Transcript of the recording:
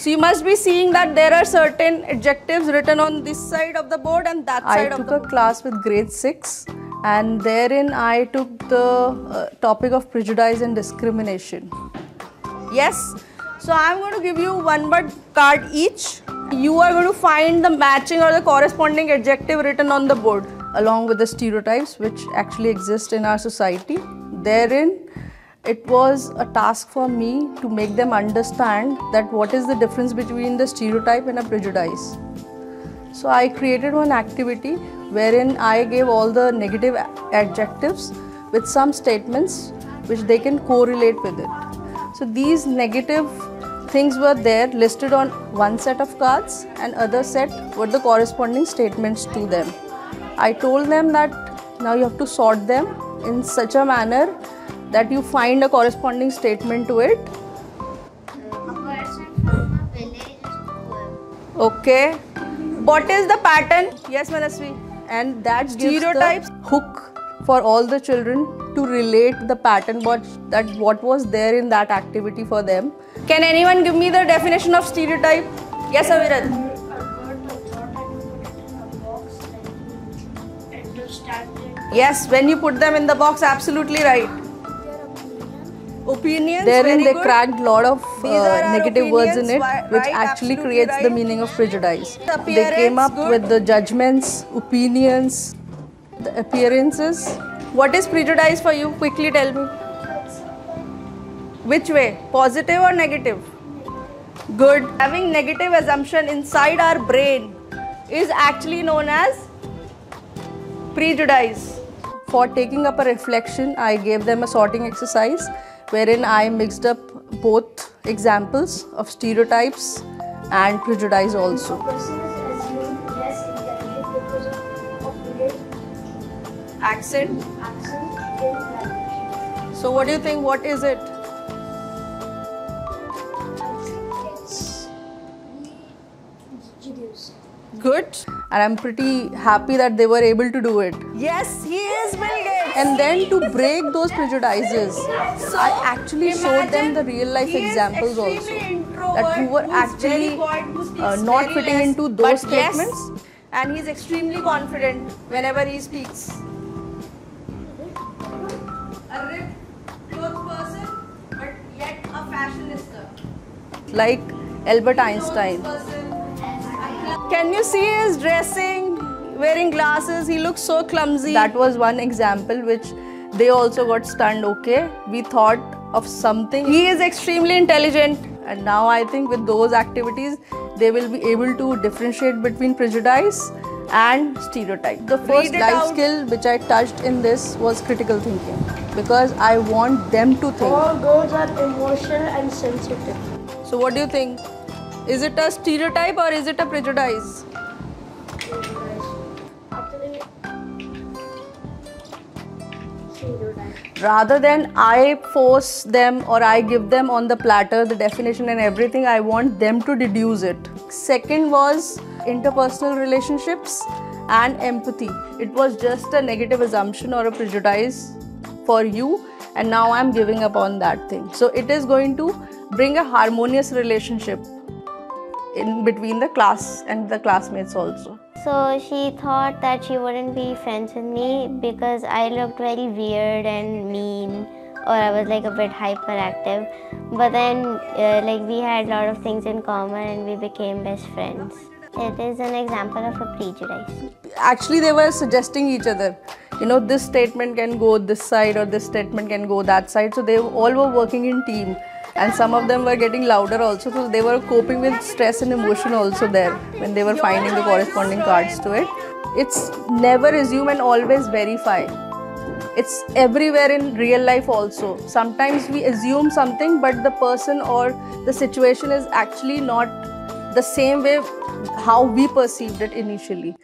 So you must be seeing that there are certain adjectives written on this side of the board and that side of the board. I took a class with grade 6 and therein I took the topic of prejudice and discrimination. Yes. So I am going to give you one word card each. You are going to find the matching or the corresponding adjective written on the board along with the stereotypes which actually exist in our society. Therein, it was a task for me to make them understand that what is the difference between the stereotype and a prejudice. So I created one activity wherein I gave all the negative adjectives with some statements which they can correlate with it. So these negative things were there listed on one set of cards and other set were the corresponding statements to them. I told them that now you have to sort them in such a manner that you find a corresponding statement to it. A person from a village is poor. Okay. What is the pattern? Yes, Manasvi. And that stereotypes hook for all the children to relate the pattern what was there in that activity for them. Can anyone give me the definition of stereotype? Yes, Avirad. Yes, when you put them in the box, absolutely right. Opinions. Therein they cracked a lot of negative words in it, which actually creates the meaning of prejudice. They came up with the judgments, opinions, the appearances. What is prejudice for you? Quickly tell me. Which way? Positive or negative? Good. Having negative assumption inside our brain is actually known as prejudice. For taking up a reflection, I gave them a sorting exercise wherein I mixed up both examples of stereotypes and prejudice also. A person is assumed less intelligent because of village Accent. in language. So what do you think? What is it? It's prejudice. Good. And I'm pretty happy that they were able to do it. Yes, he is Bill Gates. And then to break those prejudices, I actually showed them the real life examples also. That who were actually not fitting into those statements. Yes, and he's extremely confident whenever he speaks. A ripped clothes person, but yet a fashionista. Like Albert Einstein. Can you see his dressing, wearing glasses? He looks so clumsy. That was one example which they also got stunned. Okay, we thought of something. He is extremely intelligent, and now I think with those activities, they will be able to differentiate between prejudice and stereotype. The first life skill which I touched in this was critical thinking, because I want them to think. All girls are emotional and sensitive. So what do you think? Is it a stereotype or is it a prejudice? Actually, stereotype. Rather than I force them or I give them on the platter the definition and everything, I want them to deduce it. Second was interpersonal relationships and empathy. It was just a negative assumption or a prejudice for you, and now I'm giving up on that thing. So it is going to bring a harmonious relationship in between the class and the classmates also. So she thought that she wouldn't be friends with me because I looked very weird and mean, or I was like a bit hyperactive. But then like we had a lot of things in common and we became best friends. It is an example of a prejudice. Actually, they were suggesting each other. You know, this statement can go this side or this statement can go that side. So they all were working in team. And some of them were getting louder also, so they were coping with stress and emotion also there when they were finding the corresponding cards to it. It's never assume and always verify. It's everywhere in real life also. Sometimes we assume something, but the person or the situation is actually not the same way how we perceived it initially.